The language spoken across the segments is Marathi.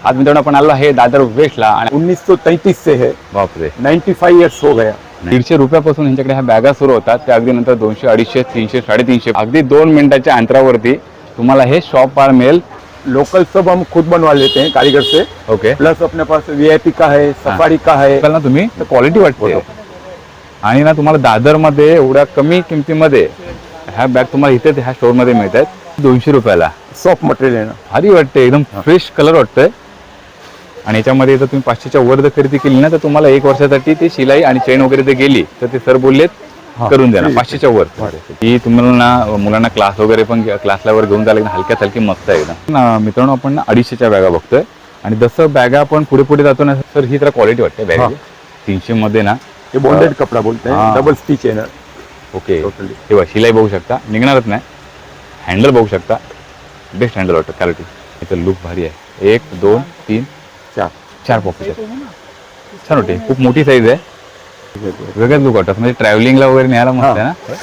आज मित्रांनो आपण आलो आहे दादर वेस्टला आणि 1933 से है। बापरे 95 इयर्स हो गया। 150 रुपयापासून यांच्याकडे ह्या बॅगा सुरू होतात ते अगदी नंतर 200 250 300 350 अगदी 2 मिनिटाच्या अंतरावरती तुम्हाला हे शॉप पाहायला मिळेल। लोकल सब हम खुद बनवा लेते हैं कारीगर से। ओके प्लस अपने पास वीआईपी का है, सफारी का है। ना तुम्ही क्वालिटी वाटते आणि ना तुम्हाला दादर मध्ये एवढ्या कमी किमतीमध्ये ह्या बॅग तुम्हाला इथे ह्या स्टोर मध्ये मिळतात 200 रुपयाला। सॉफ्ट मटेरियल है ना, भारी वाटते, एकदम फ्रेश कलर वाटतंय आणि याच्यामध्ये जर तुम्ही 500च्या वर जर खरेदी केली ना तर तुम्हाला 1 वर्षासाठी ते शिलाई आणि चेन वगैरे जर गेली तर ते सर बोललेत करून द्या ना 500च्या वर। ही तुम्हाला ना मुलांना क्लास वगैरे पण क्लासला वर घेऊन जायला हलक्यात हलकी मस्त आहे एकदम। मित्रांनो आपण 250च्या बॅगा बघतोय आणि जसं बॅगा आपण पुढे पुढे जातो ना सर ही जरा क्वालिटी वाटते बॅगची। 300 मध्ये ना ये बॉन्डेड कपड़ा बोलते हैं, डबल स्टिच है ना। ओके हे बघा शिलाई बघू शकता, निघणारच नाही। हँडल बघू शकता, बेस्ट हँडल वाटतं क्वालिटी। याचं लुक भारी आहे। 1 2 3 4 पॉकेट आहेत, छान वाटते। खूप मोठी साईज आहे, वेगळंच लुक वाटतं, म्हणजे ट्रॅव्हलिंगला वगैरे न्यायला मस्त आहे ना।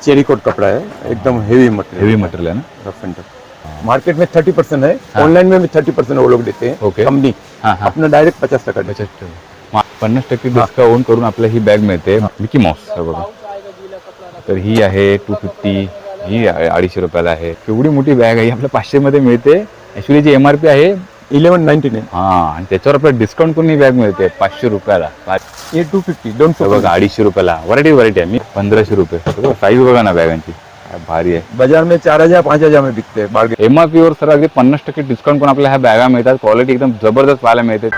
चेरी कोट कपड़ा है, एकदम हेवी हेवी मटेरियल आहे ना। Rough end tough. मार्केट में 30% है, ऑनलाइन में भी 30% वो लोग देते हैं। ओके। कंपनी अपना डायरेक्ट 50% देते हैं। 50% डिस्काउंट करून आपल्याला ही बॅग मिळते मिकी माऊस बघा। तर ही आहे 250, ही 250 रुपयाला आहे। केवढी मोठी बॅग आहे, आपल्या 500 मध्ये मिळते। ऍक्च्युली जी MRP आहे 1199 आणि त्याच्यावर आपल्याला डिस्काउंट करून ही बॅग मिळते 500 रुपयाला। ये 250 डोंट सो बघा 250 रुपयाला व्हरायटी आहे। मी 1500 रुपये साईज बघा ना बॅगांची, भारी आहे। बाजार में 4000 5000 में बिकते हैं बार्गेन। MRP वर सर अगदी 50% डिस्काउंट करून आपल्याला ह्या बॅगा मिळतात। क्वालिटी एकदम जबरदस्त पाहायला मिळते।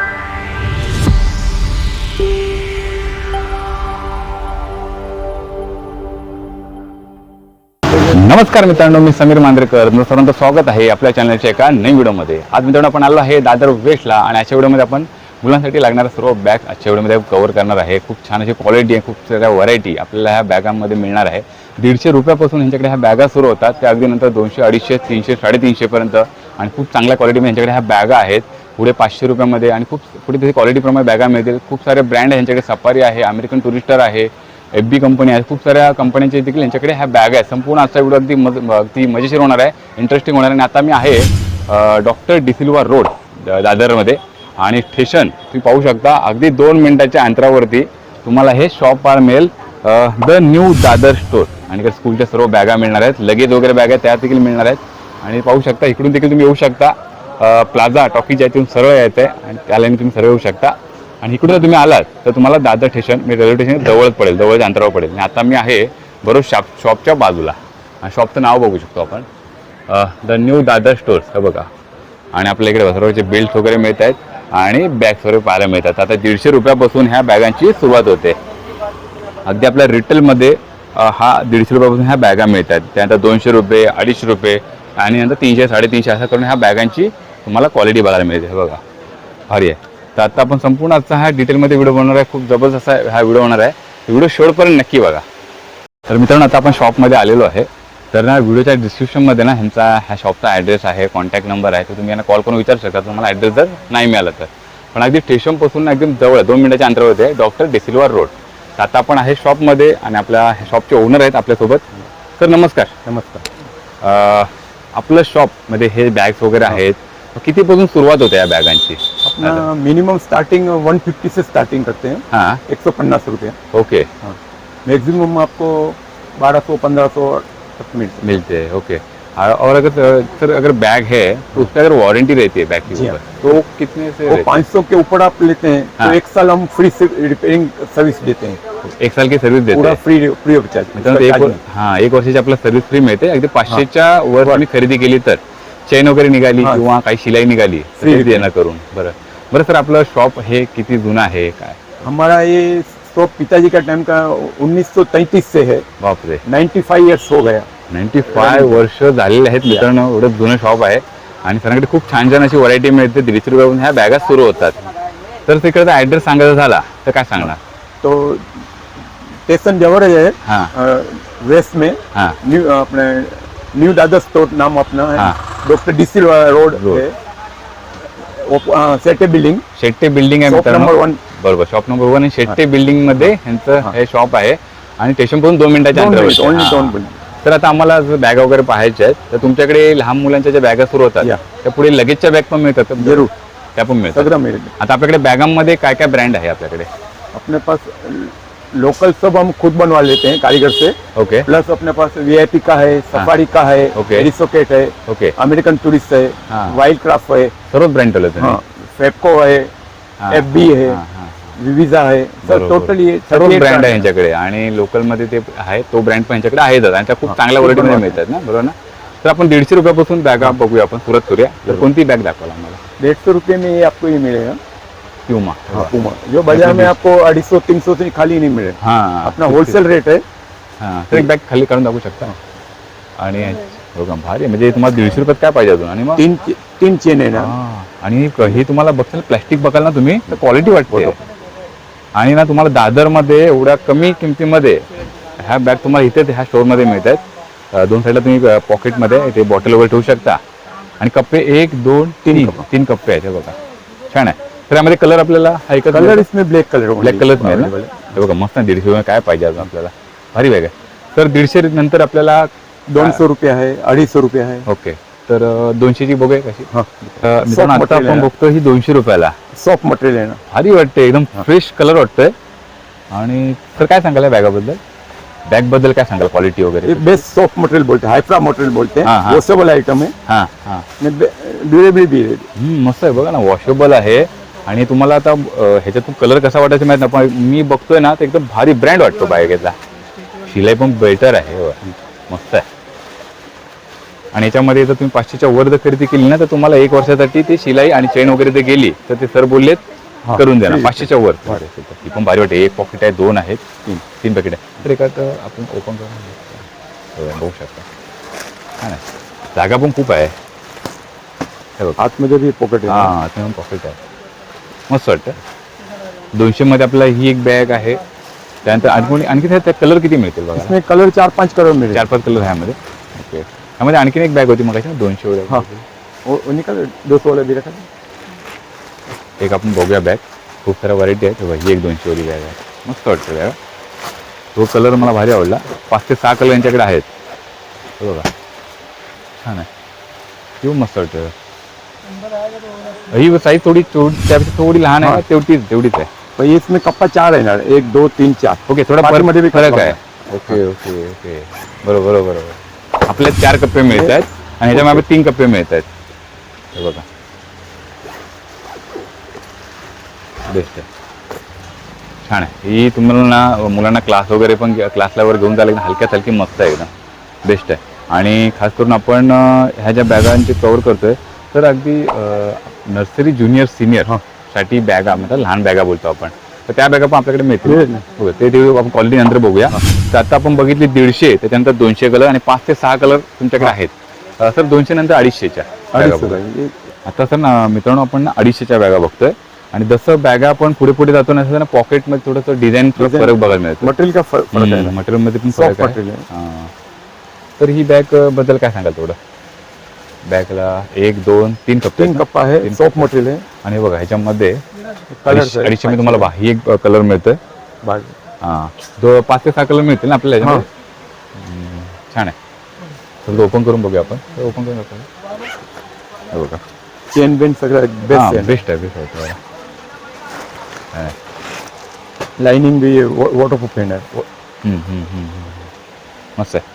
नमस्कार मित्रांनो, मी समीर मांजरेकर, तुमचं सर्वांचं स्वागत आहे आपल्या चॅनलच्या एका नवीन व्हिडिओमध्ये। आज मित्रांनो आपण आलो आहे दादर वेस्टला आणि आजच्या व्हिडिओमध्ये आपण मुलांसाठी लागणाऱ्या सर्व बॅग आजच्या व्हिडिओमध्ये कव्हर करणार आहे। खूप छान अशी क्वालिटी आहे, खूप साऱ्या व्हरायटी आपल्याला ह्या बॅगांमध्ये मिळणार आहे। 150 रुपयापासून यांच्याकडे ह्या बॅगा सुरू होतात ते अगदी नंतर 200 250 300 350 पर्यंत आणि खूप चांगल्या क्वालिटीमध्ये यांच्याकडे ह्या बॅगा आहेत। पुढे 500 रुपयामध्ये आणि खूप पुढे त्याची क्वालिटीप्रमाणे बॅगा मिळतील। खूप सारे ब्रँड आहे यांच्याकडे, सफारी आहे, अमेरिकन टुरिस्टर आहे, FB कंपनी आहे, खूप साऱ्या कंपन्यांचे देखील यांच्याकडे ह्या बॅग आहेत। संपूर्ण आजचा व्हिडिओ अगदी मजेशीर होणार आहे, इंटरेस्टिंग होणार आहे। आणि आता मी आहे डॉक्टर डिसिल्वा रोड दादरमध्ये आणि स्टेशन तुम्ही पाहू शकता अगदी 2 मिनिटाच्या अंतरावरती तुम्हाला हे शॉप पाहायला मिळेल, द न्यू दादर स्टोर। आणि स्कूलच्या सर्व बॅगा मिळणार आहेत, लगेज वगैरे बॅग आहेत त्या देखील मिळणार आहेत। आणि पाहू शकता इकडून देखील तुम्ही येऊ शकता, प्लाझा टॉकीज आहे तिथून सरळ यायचं आहे आणि त्या लाईन तुम्ही सरळ येऊ शकता। आणि इकडून जर तुम्ही आलात तर तुम्हाला दादर स्टेशन म्हणजे रेल्वे स्टेशन जवळच पडेल, जवळच्या अंतरावर पडेल। आणि आता मी आहे बरोबर शॉपच्या बाजूला आणि शॉपचं नाव बघू शकतो आपण, द न्यू दादर स्टोर्स हे बघा। आणि आपल्या इकडे सर्वचे बेल्ट वगैरे मिळत आहेत आणि बॅग्स वगैरे पाहायला मिळतात। आता 150 रुपयापासून ह्या बॅगांची सुरुवात होते। अगदी आपल्या रिटेलमध्ये हा 150 रुपयापासून ह्या बॅगा मिळतात, त्यानंतर 200 रुपये 250 रुपये आणि नंतर 300 350 असं करून ह्या बॅगांची तुम्हाला क्वालिटी बघायला मिळते। हे बघा भारी आहे। तर आता आपण संपूर्ण आजचा हा डिटेलमध्ये व्हिडिओ बनवणार आहे, खूप जबरदस्त असा हा व्हिडिओ होणार आहे। व्हिडिओ शेवटपर्यंत नक्की बघा। तर मित्रांनो आता आपण शॉपमध्ये आलेलो आहे, तर ना व्हिडिओच्या डिस्क्रिप्शनमध्ये ना ह्या शॉपचा ॲड्रेस आहे, कॉन्टॅक्ट नंबर आहे, तर तुम्ही यांना कॉल करून विचारू शकता तुम्हाला ॲड्रेस जर नाही मिळाला तर। पण अगदी स्टेशनपासून एकदम जवळ 2 मिनिटाच्या अंतरावरती आहे डॉक्टर डिसिल्वा रोड। तर आता आपण आहे शॉपमध्ये आणि आपल्या शॉपचे ओनर आहेत आपल्यासोबत। सर नमस्कार। नमस्कार। आपलं शॉपमध्ये हे बॅग्स वगैरे आहेत, कितीपासून सुरुवात होते या बॅगांची? अपना मिनिमम स्टार्टिंग 150 से स्टार्टिंग करते हैं। हाँ 150 रुपये। ओके। मैक्सिमम आपको 1200 1500 तक मिलते हैं। ओके। और अगर बैग है तो उसका अगर वारंटी रहती है बैग के ऊपर तो कितने से? 500 के ऊपर आप लेते हैं तो 1 साल हम फ्री रिपेयरिंग सर्विस देते हैं। 1 साल की सर्विस देते हैं फ्री ऑफ चार्ज। मतलब 1 वर्षाची आपल्याला सर्विस फ्री मिळते। अगदी 500च्या वर तुम्ही खरेदी केली तर चेन वगैरे निघाली किंवा काही शिलाई निघाली फ्री देणं करून। बरं सर आपलं शॉप हे किती जुनं आहे काय? हमारा ये शॉप पिताजी का टाइम का 1933 से है। बापरे 95 इयर्स हो गया। 95 वर्ष झालेले आहेत मित्रांनो, एवढं जुनं शॉप आहे आणि सरांकडे खूप छान छान अशी व्हरायटी मिळते। 150 रुपयापासून ह्या बॅगा सुरू होतात। तर तिकडचा ॲड्रेस सांगायचा झाला तर काय सांगणार? तो स्टेशन जवळ आहे, वेस्ट में न्यू अपने न्यू दादर स्टोर नाम अपना है, डॉक्टर डिसिल्वा रोड है, शेट्टे बिल्डिंग आहे मित्रांनो। 1 बरोबर, शॉप नंबर 1 आणि शेट्टे बिल्डिंग मध्ये यांचं हे शॉप आहे आणि स्टेशन पासून 2 मिनिटाच्या अंतरावर। तर आता आम्हाला जर बॅगा वगैरे पाहायच्या आहेत तर तुमच्याकडे लहान मुलांच्या ज्या बॅगा सुरू होतात या. त्या पुढे लगेचच्या बॅग पण मिळतात का? जरूर त्या पण मिळतात. सगळं मिळेल. आता आपल्याकडे बॅगांमध्ये काय काय ब्रँड आहे आपल्याकडे? अपने पास लोकल सब हम खुद बनवा लेते हैं कारीगर से। ओके प्लस अपने पास वीआईपी का है, सफारी का है, ओके। एरिसोकेट है, ओके अमेरिकन टूरिस्ट है, हाँ। वाइल्ड क्राफ्ट है, सर्व ब्रँड ठेवले तुम्ही? हाँ, फेपको है, हाँ, एफबी है, हाँ, हाँ, विविजा है, सर बरोबर. टोटल ये सर्व 38 ब्रँड आहे है। यांच्याकडे आणि लोकल मध्ये ते आहे तो ब्रँड पण यांच्याकडे आहेच आणि त्या खूप चांगल्या खूप क्वालिटीमध्ये बनवतात. मिळतात ना, बरोबर ना? तर आपण 150 रुपयापासून बॅगा बघूया, आपण सुरुवात करूया. तर कोणती बॅग दाखवाल आम्हाला? 150 रुपये में ये आपको ये मिलेगा प्युमा. पूमा, जो बाजार में आपको 250-300 से खाली नहीं मिलेगा। हां अपना होलसेल रेट है। हां, तर एक बॅग खाली काढून दाखवू शकता? आणि बघा भारी आहे. म्हणजे तुम्हाला 150 रुपयात काय पाहिजे अजून? आणि मग तीन चेन है ना। हां, आणि हे तुम्हाला बघताल प्लॅस्टिक बघाल ना तुम्ही तर क्वालिटी वाटते. आणि ना तुम्हाला दादरमध्ये एवढ्या कमी किमतीमध्ये ह्या बॅग तुम्हाला इथे ह्या स्टोअरमध्ये मिळत आहेत. दोन साईडला तुम्ही पॉकेटमध्ये ते बॉटल वगैरे ठेवू शकता आणि कप्पे 1 2 3 कप्पे आहेत. हे बघा छान आहे. तर यामध्ये कलर आपल्याला हा एकच कलर इसमें ब्लॅक कलर ब्लॅक कलर मिळेल ना? हे बघा मस्त ना. 150 रुपये काय पाहिजे अजून आपल्याला? भारी बॅग आहे. तर 150 नंतर आपल्याला 200 रुपया है, 250 रुपया है। ओके. तर 200 ची बघूया कशी? हाँ, मित्रांनो आता material आपण आहे. बघतो ही 200 रुपयाला. सॉफ्ट मटेरियल है ना। भारी वाटते, एकदम फ्रेश कलर वाटतंय. आणि तर काय सांगाल या बॅगाबद्दल? बॅग बद्दल काय सांगाल? क्वालिटी वगैरे? ये बेस्ट सॉफ्ट मटेरियल बोलते हैं, हाइफ्रा मटेरियल बोलते हाँ, हैं। हाँ। वॉशेबल आइटम है, हां हां ड्यूरेबल भी है। मस्त आहे. बघा ना, वॉशेबल आहे. आणि तुम्हाला आता ह्याच्यातून कलर कसा वाटायचा माहित नाही, पण मी बघतोय ना तर एकदम भारी ब्रँड वाटतो बॅगेतला. शिलाई पण बेटर आहे. हो, मस्त आहे. आणि याच्यामध्ये जर तुम्ही 500च्या वर जर खरेदी केली ना तर तुम्हाला 1 वर्षासाठी ते शिलाई आणि चेन वगैरे ते गेली तर ते सर बोललेत हा, करून द्या ना. ठीक आहे. 500च्या वर ती पण भारी वाटते. 1 पॉकेट आहे, 2 आहेत, 3 पॅकेट आहे. तर एकात आपण ओपन करून बघू शकता. हा ना, जागा पण खूप आहे. हे बघा, आतमध्ये भी पॉकेट है। हां ते पण पॉकेट आहे. मस्त वाटतं. 200 मध्ये आपल्याला ही एक बॅग आहे. त्यानंतर आणखी त्या कलर किती मिळतील बघा? इसमें कलर 4-5 कलर मिले। 4-5 कलर आहे यामध्ये. ओके. यामध्ये आणखीन एक बॅग होती मग 200 वगैरे. हाँ, वो निकल 200 वाला भी रखा है। एक आपण बघूया बॅग. खूप साऱ्या व्हरायटी आहेत. बघा ही एक 200 वाली बॅग आहे. मस्त वाटतं बॅग. तो कलर मला भारी आवडला. 5 ते 6 कलर यांच्याकडे आहेत. हे बघा छान आहे. किंवा मस्त वाटतं. ही साईज त्यापेक्षा थोडी लहान आहे. तेवढीच आहे. तो ये इसमें कप्पा 4 है ना, 1 2 3 4। ओके. थोडा पाठीमध्ये बी फरक कप्पा आहे. Okay okay okay. बरोबर. आपल्याला 4 कप्पे मिळत आहेत आणि ह्याच्यामध्ये 3 कप्पे मिळत आहेत. हे बघा बेस्ट आहे. छान आहे. ही तुम्हाला ना मुलांना क्लास वगैरे पण क्लासला वर घेऊन जायला हलक्यात हलकी मस्त आहे, एकदम बेस्ट आहे. आणि खास करून आपण ह्या ज्या बॅगांचे कव्हर करतोय तर अगदी नर्सरी ज्युनियर सिनियर साठी बॅगा म्हणजे लहान बॅगा बोलतो आपण. तर त्या बॅगा पण आपल्याकडे मिळतील. हो, ते आपण क्वालिटी नंतर बघूया. तर आता आपण बघितली 150, त्याच्यानंतर 200 कलर आणि 5 ते 6 कलर तुमच्याकडे आहेत. सर 200 नंतर 250च्या बॅगा बघूया. आता सर ना मित्रांनो आपण 250च्या बॅगा बघतोय आणि जसं बॅगा आपण पुढे जातो ना तसं पॉकेटमध्ये थोडंसं डिझाईन फरक बघायला मिळतो. मटेरियल का फरक है, मटेरियलमध्ये पण सॉफ्ट फरक आहे. मटेरियल है। तर ही बॅग बद्दल काय सांगाल थोडं? बॅगला 1 2 3 कप्पे 3 कप्पा है, सॉफ्ट मटेरियल है। आणि बघा ह्याच्यामध्ये कलर 250 मध्ये तुम्हाला ही एक कलर मिळतोय. हां, 5 ते 6 कलर मिळतील ना आपल्याला ह्याच्यामध्ये. छान आहे. तर ओपन करून बघूया आपण. ओपन करून हे बघा चेन बेन सगळं बेस्ट है। बेस्ट आहे. लाइनिंग भी वॉटरप्रूफ है। मस्त आहे.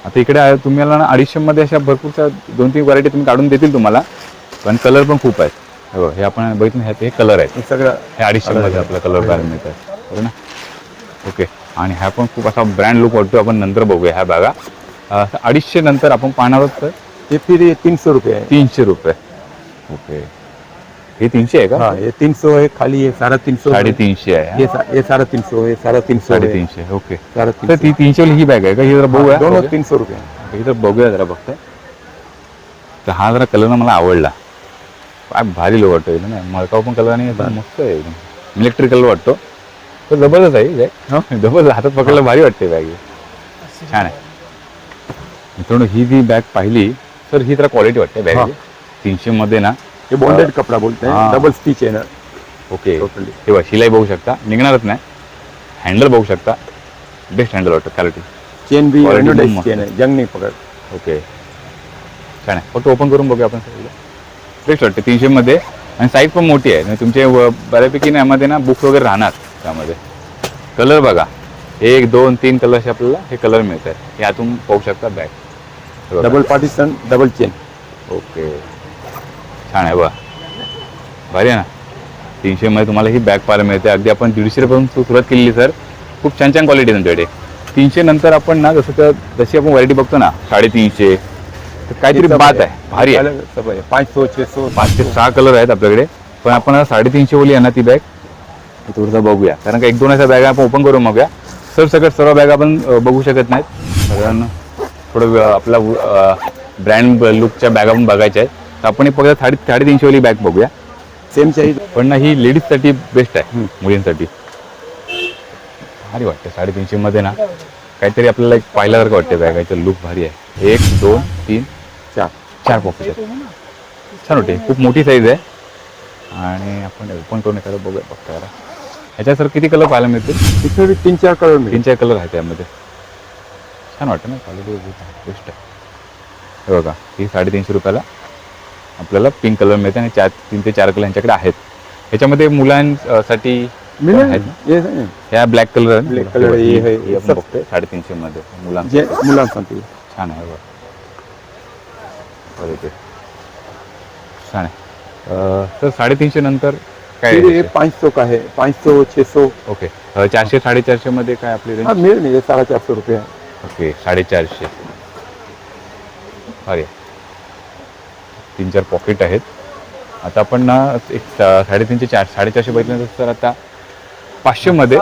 आता इकडे तुम्हाला ना 250 मध्ये अशा भरपूरच्या 2-3 व्हरायटी तुम्ही काढून देतील तुम्हाला, पण कलर पण खूप आहेत. हे आपण बघितलं हे कलर आहेत. सगळं हे 250 मध्ये आपला कलर बॅग मिळतात, बरोबर ना? ओके. आणि ह्या पण खूप असा ब्रँड लुक वाटतो. आपण नंतर बघूया ह्या बॅगा. 250 नंतर आपण पाहणार आहोत तर ये फिर ये 300 रुपये है। 300 रुपये. ओके. हे 300 आहे का? हाँ, ये 300 है खाली, ये 350 350 आहे. ये 350 है, 350 है, 350. ओके. 350। तर ती 300 वाली ही बॅग आहे का? ही जरा बघूया. दोनों 300 रुपये हैं। इथं बघूया जरा बघतोय. तर हा जरा कलर मला आवडला. काय भारी लो वाटतो ना. मळकाव पण कलर आणि एकदम मस्त आहे. एकदम इलेक्ट्रिक कलर वाटतो. तर जबरदस्त आहे. जबरदस्त. हातात पकडलं भारी वाटते बॅग. छान आहे. मित्रांनो ही जी बॅग पाहिली तर ही जरा क्वालिटी वाटते बॅग. 300 मध्ये ना. ये बॉन्डेड कपड़ा बोलते हैं, डबल स्टिच है ना। ओके. टोटली हे बघा शिलाई बघू शकता, निघणारच नाही. हँडल बघू शकता, बेस्ट हँडल वाटतं क्वालिटी. चेन भी Quality anodized एकदम चेन है, जंग नहीं पकड़. ओके छान आहे. फक्त ओपन करून बघूया आपण सगळं. बेस्ट वाटते 300 मध्ये आणि साईज पण मोठी आहे. म्हणजे तुमचे बऱ्यापैकी ना यामध्ये ना बुक वगैरे राहणार त्यामध्ये. कलर बघा 1 2 3 कलरचे आपल्याला हे कलर मिळत आहेत. यातून पाहू शकता bag double partition, double chain. Okay छान आहे बघा भारी आहे ना. 300 मध्ये तुम्हाला ही बॅग पाहायला मिळते. अगदी आपण 150 रुपयापासून सुरुवात केलेली सर. खूप छान छान क्वालिटी आहे तुमच्याकडे. 300 नंतर आपण ना जशी आपण व्हरायटी बघतो ना 350 तर काहीतरी बात आहे भारी आहे. 500 600 5 ते 6 कलर आहेत आपल्याकडे. पण आपण आता 350 वाली आहे ना ती बॅग थोडंसं बघूया. कारण का 1-2 अशा बॅगा आपण ओपन करून बघूया. सर्व बॅग आपण बघू शकत नाहीत कारण थोडं आपला ब्रँड लुकच्या बॅगा पण बघायच्या आहेत. तर आपण फक्त 350 वाली बॅग बघूया. Same size. पण ना ही लेडीजसाठी बेस्ट आहे मुलींसाठी. भारी वाटते 350 मध्ये ना काहीतरी आपल्याला एक पाहिल्यासारखं वाटते बॅगाचं लुक भारी आहे. 1 2 3 4 पॉकेट आहेत. छान वाटते. खूप मोठी साईज आहे आणि आपण ओपन करून एखादं बघूया फक्त जरा. ह्याच्या सर किती कलर पाहायला मिळते? तिथे 3-4 कलर मिळतील. 3-4 कलर आहेत त्यामध्ये. छान वाटतं ना क्वालिटी बेस्ट आहे. हे बघा ही 350 रुपयाला आपल्याला पिंक कलर मिळते आणि 3 ते 4 कलर यांच्याकडे आहेत. ह्याच्यामध्ये मुलांसाठी आहेत ना? ह्या ब्लॅक कलर ब्लॅक कलर हे आहे आपण बघतोय 350 मध्ये मुलांसाठी. छान आहे बघा क्वालिटी छान आहे. तर 350 नंतर काय ये 500 का है, 500 600. ओके 400 450 मध्ये काय आपली रेंज? हाँ मिल नहीं 450 रुपये है. ओके 450. अरे 3-4 पॉकेट आहेत. आता आपण ना एक 350 450 बघितल्यानंतर तर आता 500 मध्ये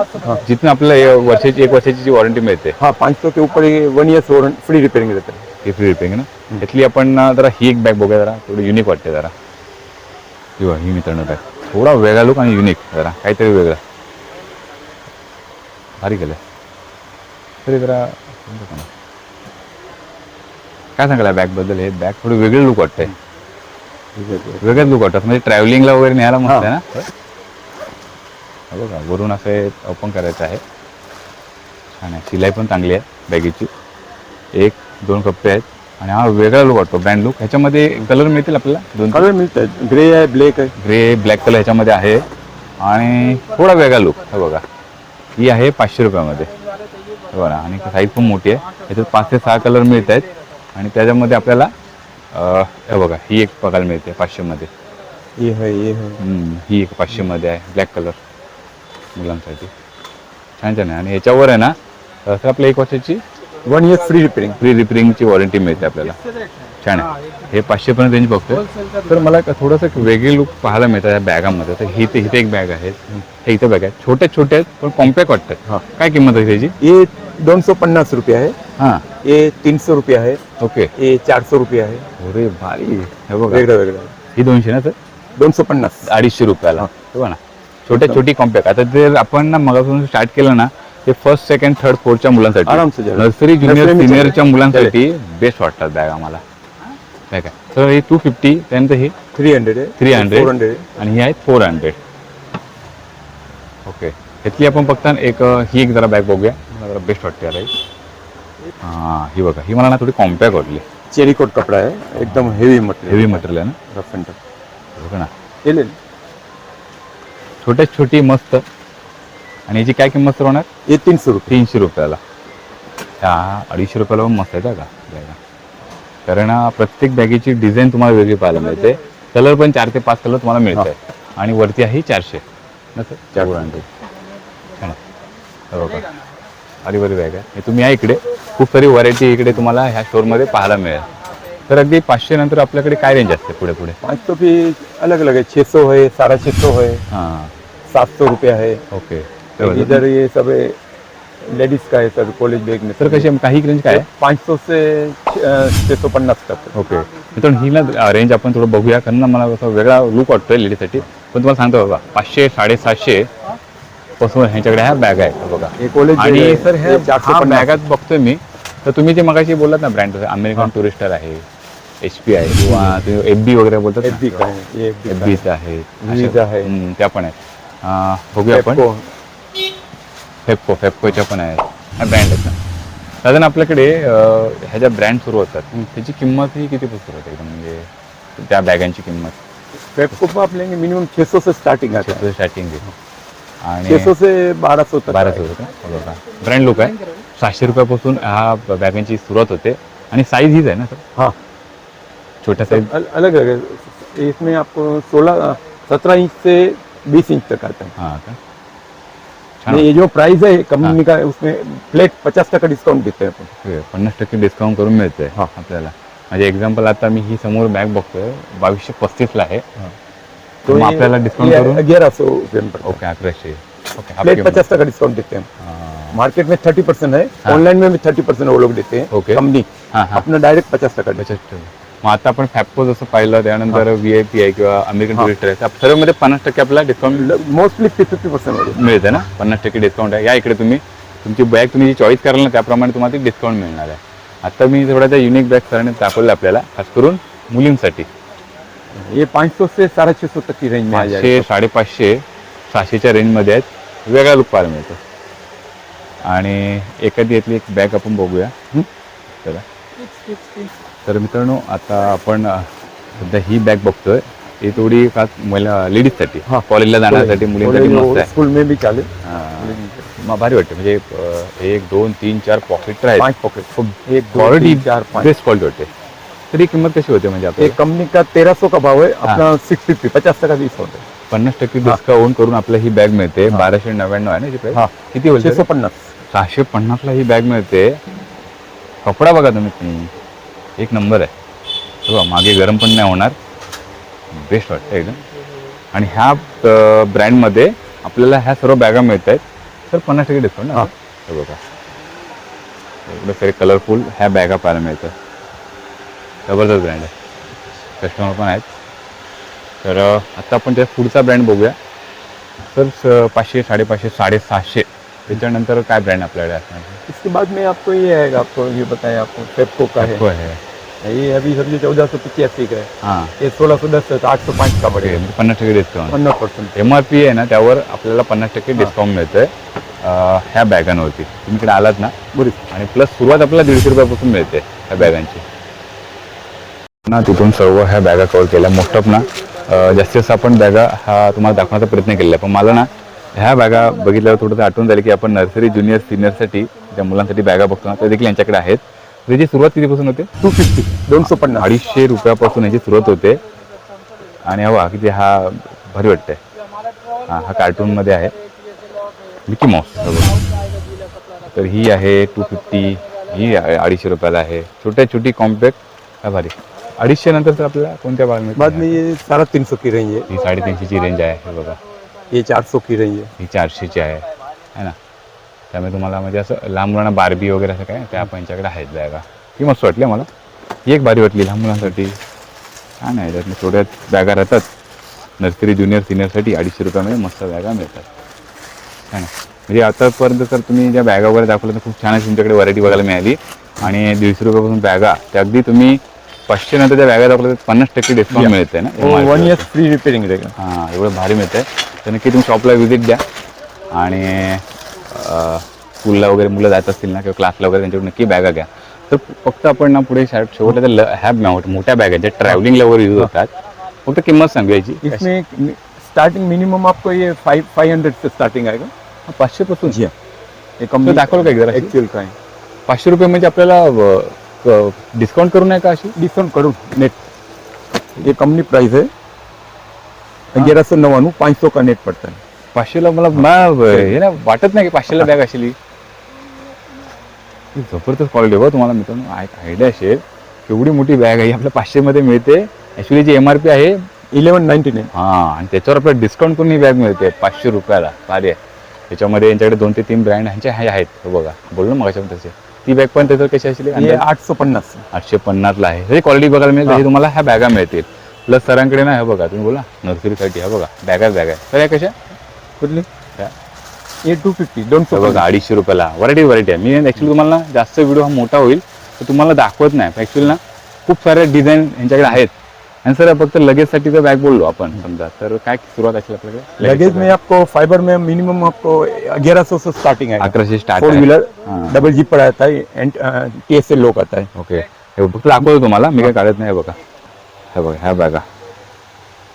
जिथून आपल्याला 1 वर्षाची जी वॉरंटी मिळते. हाँ 500 के ऊपर 1 ईयर वारंटी फ्री रिपेयरिंग रहता है. ही फ्री रिपेयरिंग ना. इथली आपण ना जरा ही एक बॅग बघूया जरा थोडी युनिक वाटते जरा. किंवा ही मित्रांनो बॅग थोडा वेगळा लुक आणि युनिक जरा काहीतरी वेगळं भारी केलं तरी जरा. काय सांगायला बॅगबद्दल? हे बॅग थोडी वेगळी लुक वाटतंय. वेगळंच लुक वाटतं म्हणजे ट्रॅव्हलिंगला वगैरे न्यायला मस्त आहे ना. बघा वरून असे ओपन करायचं आहे. छान आहे. शिलाई पण चांगली आहे बॅगेची. 1-2 कप्पे आहेत आणि हा वेगळा लुक वाटतो ब्रँड लुक. ह्याच्यामध्ये कलर मिळतील आपल्याला 2 कलर मिळत आहेत. ग्रे आहे, ब्लॅक आहे. ग्रे ब्लॅक कलर ह्याच्यामध्ये आहे आणि थोडा वेगळा लुक. हे बघा ही आहे 500 रुपयामध्ये. बघा आणि साईज पण मोठी आहे. ह्याच्यात 5 ते 6 कलर मिळत आहेत आणि त्याच्यामध्ये आपल्याला हे बघा ही एक बघायला मिळते 500 मध्ये. ये है ही एक 500 मध्ये आहे ब्लॅक कलर मुलांसाठी. छान छान आहे. आणि ह्याच्यावर आहे ना तर आपल्या 1 वर्षाची 1 ईयर फ्री रिपेयरिंगची वॉरंटी मिळते आपल्याला. छान आहे. हे 500 पर्यंत रेंज बघतोय. तर मला थोडंसं वेगळी लुक पाहायला मिळतं या बॅगामध्ये. तर इथे एक बॅग आहे. हे इथे बॅग आहे. छोटे आहेत पण कॉम्पॅक्ट वाटतात. हाँ काय किंमत आहे त्याची? ये 250 रुपये है. हां ये 300 रुपये है. ओके. ये 400 रुपये है. अरे भारी. हे बघा वेगळं वेगळं. ही 200 ना सर? 250 250 रुपयाला. हे बघा ना छोटी कॉम्पॅक्ट. आता ते आपण ना मगापासून स्टार्ट केलं ना ते 1st, 2nd, 3rd, 4th मुलांसाठी आराम से जाएगा. नर्सरी ज्युनियर नर्सरी में सिनियरच्या चलेगा. मुलांसाठी बेस्ट वाटतात बॅग आम्हाला. काय काय तर ही 250 त्यानंतर ही 300 है. 300 400 है. आणि ही आहे 400. ओके ह्यातली आपण फक्त ही एक जरा बॅग बघूया. मला जरा बेस्ट वाटते याला. हां ही बघा ही मला ना थोडी कॉम्पॅक्ट वाटली. चेरी कोट कपड़ा है. एकदम हेवी मटेरियल. हेवी मटेरियल आहे ना. Rough end tough. बघा ना ये ले. छोटी मस्त. आणि याची काय किंमत सर होणार? ये 300 रुपये. 300 रुपयाला. ह्या 250 रुपयाला पण मस्त आहे का बॅगा. कारण प्रत्येक बॅगेची डिझाईन तुम्हाला वेगळी पाहायला मिळते. कलर पण 4 ते 5 कलर तुम्हाला मिळत आहे आणि वरती आहे 400 ना सर 400. छान आहे. बघा अरे बरी बॅग आहे. हे तुम्ही या इकडे खूप सारी व्हरायटी इकडे तुम्हाला ह्या स्टोअरमध्ये पाहायला मिळेल. तर अगदी 500 नंतर आपल्याकडे काय रेंज असते पुढे? 500 भी अलग अलग है. 600 है, 650 है, हां 700 रुपये है. ओके. इधर ये सब लेडीज का है सर. कॉलेज बैग में सर कशी काही रेंज काय आहे? 500 से 650 तक. ओके मित्रांनो ही ना रेंज आपण थोडं बघूया कारण ना मला असं वेगळा लुक वाटतोय लेडीजसाठी. पण तुम्हाला सांगतो बघा 500 750 पासून ह्याच्याकडे ह्या बॅग आहेत बघा. हे कॉलेज आणि सर ह्या 450 बॅगात बघतोय मी. तर तुम्ही जे मगाशी बोललात ना ब्रँड अमेरिकन टुरिस्टर आहे, HP आहे किंवा तुम्ही FB वगैरे बोलतात. FB का है. ये FB आहे विविध आहे. त्या पण आहेत. बघूया आपण. फेपकोच्या पण आहेत. ह्या ब्रँड आहेत ना. साधारण आपल्याकडे ह्या ज्या ब्रँड सुरू होतात त्याची किंमत ही किती सुरू होते एकदम म्हणजे त्या बॅगांची किंमत? पेप्को को आप लेंगे मिनिमम 600 से स्टार्टिंग आता है। स्टार्टिंग आहे आणि 600 से 1200 तक। 1200 रुपये बघा ब्रँड लोक आहे. 700 रुपयापासून ह्या बॅगांची सुरुवात होते आणि साईज हीच आहे ना सर? हाँ, छोट्या साईज अलग अलग है। इसमें आपको 17 इंच से 20 इंच तक आता है। हां का ये जो प्राइस है कंपनी का, उसमें फ्लैट 50% डिस्काउंट देते हैं अपन। 50% डिस्काउंट करून मिळतंय हां. आपल्याला. म्हणजे एक्झाम्पल आता मी ही समोर बॅग बघतोय 2235 ला आहे. तो मग आपल्याला डिस्काउंट करून 1100 रुपये में पड़ता है। ओके 1100 ओके फ्लैट 50% डिस्काउंट देते हैं। मार्केट में 30% है, ऑनलाइन में भी 30% वो लोग देते हैं। ओके. कंपनी हां हां अपना डायरेक्ट 50% देते हैं। मग आता आपण फॅप्को जसं पाहिलं त्यानंतर VIP आहे किंवा अमेरिकन टुरिस्टर आहे सर्व मध्ये 50% आपल्याला डिस्काउंट मोस्टली 50% मिळते ना. 50% डिस्काउंट आहे. या इकडे तुम्ही तुमची बॅग तुम्ही जी चॉईस कराल ना त्याप्रमाणे तुम्हाला ती डिस्काउंट मिळणार आहे. आता मी थोड्या त्या युनिक बॅग सरांनी दाखवलं आपल्याला खास करून मुलींसाठी. ये 500 से 650 तक की रेंज में आ जाएगा। 500 550 600च्या रेंजमध्ये आहेत. वेगळा लुक पाहायला मिळतो. आणि एखादी यातली एक बॅग आपण बघूया. चला तर मित्रांनो आता आपण सध्या ही बॅग बघतोय ही थोडी खास महिला लेडीजसाठी कॉलेजला जाण्यासाठी मुलींसाठी मस्त आहे. स्कूल में भी चाले मग भारी वाटते म्हणजे 1 2 3 4 पॉकेट आहेत. 5 पॉकेट खूप एक क्वालिटी 4 5। बेस्ट क्वालिटी होते. तरी किंमत कशी होते म्हणजे ये आपली कंपनी का 1300 का भाव है, अपना 650 50% डिस्काउंट है। 50% डिस्काउंट करून आपल्याला ही बॅग मिळते. 1299 आहे ना जी प्राइस. किती होईल 650 650 ला ही बॅग मिळते. कपडा बघा तुम्ही एक नंबर आहे. बघा मागे गरम पण नाही होणार. बेस्ट वाटतं एकदम. आणि ह्या ब्रँडमध्ये आपल्याला ह्या सर्व बॅगा मिळत आहेत तर 50% डिस्काउंट ना. हे बघा इकडे फेर कलरफुल ह्या बॅगा पाहायला मिळतात. जबरदस्त ब्रँड आहे. कस्टमर पण आहेत. तर आता आपण त्या पुढचा ब्रँड बघूया. तर 500 550 750 त्याच्यानंतर काय ब्रँड आपल्याकडे असणार? इसके बाद में आपको ये आएगा, आपको ये बताया आपको पेप्को का है। ये अभी समझिए 1485 का है। हां ये 1610 है, तो 805 का पड़ेगा। 50% डिस्काउंट. 50%। MRP आहे ना त्यावर आपल्याला 50% डिस्काउंट मिळतंय ह्या बॅगांवरती. तुम्ही इकडे आलात ना आणि प्लस सुरुवात आपल्याला 150 रुपयापासून मिळते ह्या बॅगांची ना. तिथून सर्व ह्या बॅगा कव्हर केल्या मोस्ट ऑफ ना. जास्तीत जास्त आपण बॅगा हा तुम्हाला दाखवण्याचा प्रयत्न केला पण मला ना ह्या बॅगा बघितल्यावर थोडंसं आठवून झालं की आपण नर्सरी ज्युनियर सिनियरसाठी ज्या मुलांसाठी बॅगा बघतो ना त्या देखील यांच्याकडे आहेत. त्याची सुरुवात कितीपासून होते? 250 250 250 रुपयापासून याची सुरुवात होते. आणि हवा किती हा भारी वाटतंय. हा कार्टूनमध्ये आहे मिकी माऊस. तर ही आहे 250. ही 250 रुपयाला आहे. छोटी कॉम्पॅक्ट हा भारी. 250 नंतर तर आपल्याला कोणत्या भाग बाद में ये 350 की रेंज है। ही 350 ची रेंज आहे. हे बघा ये 400 की रेंज है। ही 400 ची आहे ना. त्यामुळे तुम्हाला म्हणजे असं लहान मुलांना बार्बी वगैरे असं काय त्या आपण यांच्याकडे आहेत बॅगा. ही मस्त वाटली मला. ही एक भारी वाटली लहान मुलांसाठी. काय नाही त्यातल्या छोट्या बॅगा राहतात नर्सरी ज्युनियर सिनियरसाठी 250 रुपयामध्ये मस्त बॅगा मिळतात. है ना. म्हणजे आतापर्यंत तर तुम्ही ज्या बॅगा वगैरे दाखवल्या तर खूप छान अशी तुमच्याकडे व्हरायटी बघायला मिळाली. आणि 150 रुपयापासून बॅगा त्या अगदी तुम्ही 500 नंतर त्या बॅगा दाखवल्या तर 50% डिस्काउंट मिळते ना. 1 ईयर फ्री रिपेयरिंग रहेगा। हां एवढं भारी मिळतं आहे. तर नक्की तुम्ही शॉपला व्हिजिट द्या. आणि स्कूलला वगैरे मुलं जात असतील ना किंवा क्लासला वगैरे त्यांच्याकडून नक्की बॅगा घ्या. तर फक्त आपण ना पुढे शेवटला तर ह्या मोठ्या बॅगा ज्या ट्रॅव्हलिंगला वगैरे यूज होतात फक्त किंमत सांगायची. इसमें स्टार्टिंग मिनिमम आपको ये 500 से स्टार्टिंग आएगा। 500 पासून जी ये कंपनी दाखवलं का जरा? एक्चुअल का है 500 रुपये म्हणजे आपल्याला डिस्काउंट करून आहे का अशी? डिस्काउंट करूँ नेट ये कंपनी प्राइस है 1199। 500 का नेट पड़ता है। 500ला मला हे ना वाटत नाही की 500ला बॅग असेल. जबरदस्त क्वालिटी बघा तुम्हाला मित्रांनो. आयडिया असेल केवढी मोठी बॅग आहे आपल्या 500 मध्ये मिळते. ॲक्च्युली जी MRP आहे 1199। हां आणि त्याच्यावर आपल्याला डिस्काउंट करून ही बॅग मिळते 500 रुपयाला. भारी आहे. त्याच्यामध्ये यांच्याकडे 2 ते 3 ब्रँड ह्यांचे आहेत. हे बघा बोललो मग तसे. ती बॅग पण त्याच्यावर कशी असेल? 850 850ला आहे. हे क्वालिटी बघायला मिळेल. तशी तुम्हाला ह्या बॅगा मिळतील. प्लस सरांकडे ना हे बघा तुम्ही बोला नर्सरीसाठी हे बघा बॅग आहे. तर या कशा कुठली? ये 250 200 बघा 250 रुपयाला. व्हरायटी आहे. मी ॲक्च्युली तुम्हाला जास्त व्हिडिओ हा मोठा होईल तर तुम्हाला दाखवत नाही. ॲक्च्युली ना खूप सारे डिझाईन यांच्याकडे आहेत आणि सर फक्त लगेजसाठी जर बॅग बोललो आपण समजा तर काय सुरुवात असेल आपल्याकडे लगेज में आपको फाइबर में मिनिमम आपको 1100 से स्टार्टिंग है। 1100 स्टार्ट फोर आहे. व्हीलर हाँ। डबल जीप पर आता है एंड TSL लोक आता है। ओके हे फक्त दाखवतो तुम्हाला मी काय काढत नाही हे बघा हे बघा ह्या बॅगा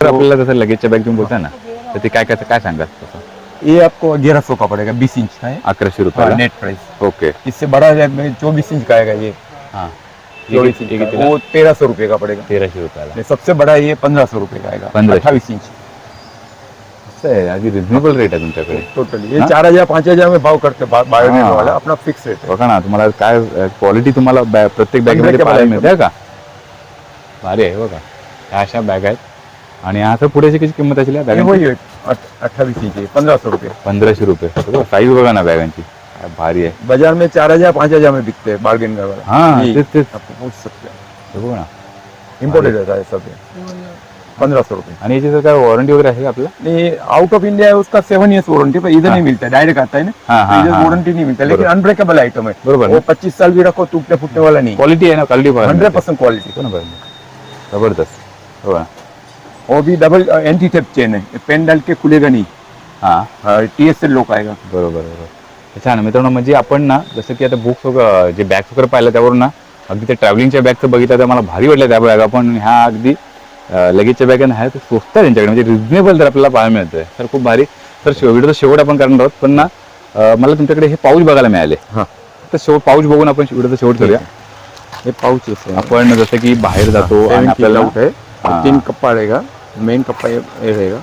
तर आपल्याला जसं लगेजच्या बॅग तुम्ही बोलता ना तर ते काय सांगाल तसं ये आपको 1100 का पड़ेगा, 20 इंच का है। 1100 रुपयाला नेट प्राइस। ओके इससे बड़ा है 24 इंच का आएगा ये। हां 24 इंच का, वो 1300 रुपये का पड़ेगा। 1300 रुपयाला ये सबसे बड़ा ये 1500 रुपये का आएगा, 1500। 28 इंच असं आहे अगदी रिझनेबल रेट आहे तुमच्याकडे टोटली। ये 4000 5000 में भाव करते बायोनेट हाँ। वाला अपना फिक्स रेट है। बघा ना तुम्हाला काय क्वालिटी तुम्हाला प्रत्येक बॅगेमध्ये Unbreakable पाहायला item. मिळते का भारी आहे बघा ह्या अशा बॅग आहेत आणि आता पुढेची किती किंमत असेल या ये बॅगांची वही है 28 इंच है, 1500 रुपये। 1500 रुपये साईज बघा ना बॅगांची काय भारी आहे बाजार में 4000 5000 में बिकते हैं बार्गेन का वाला। हाँ, ये तेच- तेच। आपको पूछ सकते हैं, हे बघा ना इम्पोर्टेड रहता है सब ये। 1500 रुपये। आणि याची जर काय वॉरंटी वगैरे आहे का आपल्याला ये आउट ऑफ इंडिया है उसका 7 इयर्स वारंटी, पर इधर नहीं मिलता, डायरेक्ट आता है ना। हाँ, हाँ, इधर हाँ। वारंटी नहीं मिलता, लेकिन बरोबर। अनब्रेकेबल आइटम है। बरोबर ना? वो 25 साल भी रखो टूटने फूटने वाला नहीं। क्वालिटी आहे ना क्वालिटी 100% क्वालिटी। हो ना बरं जबरदस्त हो ना वो भी डबल एंटी थेप चेन है, पेन डाल के खुलेगा नहीं। हां TSL लोक आएगा। बरोबर बरोबर छान मित्रांनो म्हणजे आपण ना जसं की आता बुक्स वगैरे जे बॅग्स वगैरे पाहिलं त्यावरून ना अगदी त्या ट्रॅव्हलिंगच्या बॅगचं बघितलं तर मला भारी वाटलं त्या बॅगा पण ह्या अगदी लगेजच्या बॅग आहे ते स्वस्त आहे त्यांच्याकडे म्हणजे रिझनेबल तर आपल्याला पाहायला मिळतंय तर खूप भारी तर व्हिडिओचा शेवट आपण करणार आहोत पण ना मला तुमच्याकडे हे पाऊच बघायला मिळाले हाँ, तर शेवट पाऊच बघून आपण व्हिडिओचा शेवट करूया ये पाउच है। आपण जसं की बाहेर जातो आणि आपल्याला आउट है, हाँ। 3 कप्पा रहेगा, मेन कप्पा ये रहेगा।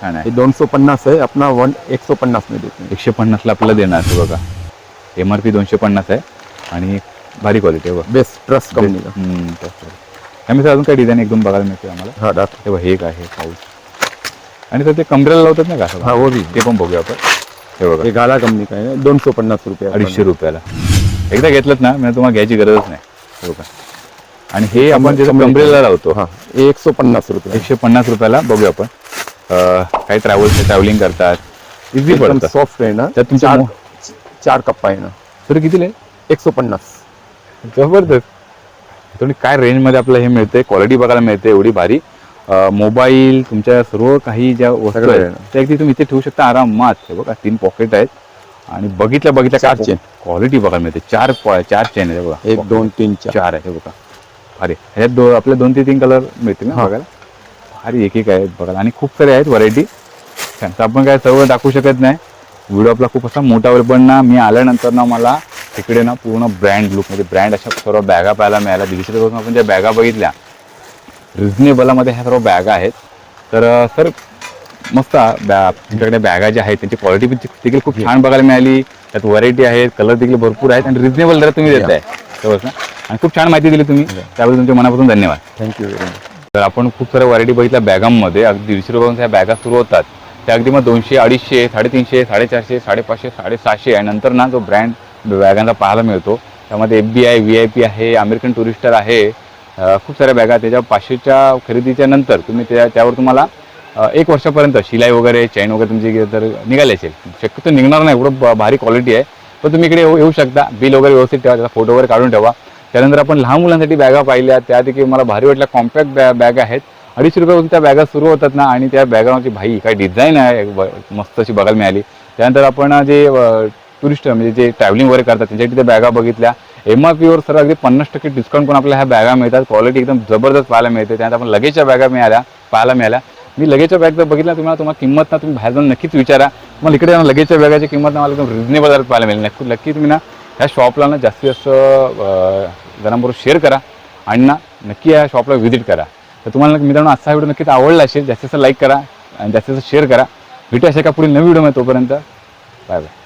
छान आहे ये 250 है, अपना 150 में देते हैं। 150ला आपल्याला देणार आहे बघा MRP 250 आहे आणि भारी क्वालिटी आहे बघा बेस्ट ट्रस्ट कंपनी का। त्यामध्ये अजून काही डिझाईन एकदम बघायला मिळते आम्हाला हाँ डाक। हे बघ हे एक आहे पाऊच आणि तर ते कमरेला लावतात ना का असं? हाँ वो भी, ते पण बघूया आपण हे बघा ये गाला कंपनी का है, 250 रुपये। 250 रुपयाला एकदा घेतलं ना म्हणजे तुम्हाला घ्यायची गरजच नाही हे बघा आणि हे आपण जे कमरेला लावतो हाँ, ये 150 रुपये। 150 रुपयाला बघूया आपण काही ट्रॅव्हलिंग करतात इझी एकदम पडतं सॉफ्ट है ना। त्यात तुमच्या 4 कप्पा है ना, तर कितीला आहे? 150। जबरदस्त तुम्ही काय रेंजमध्ये आपल्याला हे मिळते क्वालिटी बघायला मिळते एवढी भारी मोबाईल तुमच्या सर्व काही ज्या वस्तू सगळं आहेत आहे ना. त्या अगदी तुम्ही इथे ठेवू शकता आरामात हे बघा 3 पॉकेट आहेत आणि बघितल्या 4 चेन। क्वालिटी बघायला मिळते 4 चेन आहे बघा 1 2 3 4। 4 आहे हे बघा अरे ह्याच्यात आपल्या 2 ते 3 कलर मिळतील ना हा. बघायला अरे एक आहेत बघायला आणि खूप सारे आहेत व्हरायटी तर आपण काय सर्व दाखवू शकत नाही व्हिडिओ आपला खूप असा मोठा होईल पण ना मी आल्यानंतर ना मला तिकडे ना पूर्ण ब्रँड लुकमध्ये ब्रँड अशा सर्व बॅगा पाहायला मिळाल्या दिवशीपासून आपण ज्या बॅगा बघितल्या रिझनेबलमध्ये ह्या सर्व बॅगा आहेत तर सर मस्त तुमच्याकडे बॅगा ज्या आहेत त्यांची क्वालिटी देखील खूप छान बघायला मिळाली त्यात व्हरायटी आहेत कलर देखील भरपूर आहेत आणि रिझनेबल दरात तुम्ही देताय तेव्हाच ना आणि खूप छान माहिती दिली तुम्ही त्याबद्दल तुमच्या मनापासून धन्यवाद थँक्यू व्हेरी मच। तर आपण खूप साऱ्या व्हरायटी बघितल्या बॅगांमध्ये अगदी 150 रुपयापासून ह्या बॅगा सुरू होतात त्या अगदी मग 200 250 350 450 550 750 आणि नंतर ना जो ब्रँड बॅगांचा पाहायला मिळतो त्यामध्ये FBI VIP आहे अमेरिकन टुरिस्टर आहे खूप साऱ्या बॅगा त्याच्या 500च्या खरेदीच्या नंतर तुम्ही त्यावर तुम्हाला 1 वर्षापर्यंत शिलाई वगैरे चैन वगैरे तुमची जर निघाली असेल शक्यतो निघणार नाही एवढं भारी क्वालिटी आहे पण तुम्ही इकडे येऊ शकता बिल वगैरे व्यवस्थित ठेवा त्याचा फोटो वगैरे काढून ठेवा त्यानंतर आपण लहान मुलांसाठी बॅगा पाहिल्या त्या देखील मला भारी वाटल्या कॉम्पॅक्ट बॅग आहेत 250 रुपयापासून त्या बॅगा सुरू होतात ना आणि त्या बॅगावरची भाई काय डिझाईन आहे मस्त अशी बघायला मिळाली त्यानंतर आपण जे टुरिस्ट म्हणजे जे ट्रॅव्हलिंग वगैरे करतात त्यांच्यासाठी त्या बॅगा बघितल्या MRPवर सर अगदी 50% डिस्काउंट पण आपल्याला ह्या बॅगा मिळतात क्वालिटी एकदम जबरदस्त पाहायला मिळते त्यानंतर आपण लगेजच्या बॅगा पाहायला मिळाल्या मी लगेजच्या बॅग जर बघितल्या तुम्हाला किंमत ना तुम्ही बाहेर जाऊन नक्कीच विचारा मला इकडे जाऊन लगेजच्या बॅगाची किंमत ना मला एकदम रिजनेबल दरात पाहायला मिळेल नक्की तुम्ही ना ह्या शॉपला ना जास्तीत जास्त जणांबरोबर शेअर करा आणि ना नक्की या शॉपला व्हिजिट करा तर तुम्हाला मित्रांनो आजचा व्हिडिओ नक्कीच आवडला असेल जास्तीत जास्त लाईक करा आणि जास्तीत जास्त शेअर करा भेटू अशा का पुढील नवीन व्हिडिओ तोपर्यंत बाय बाय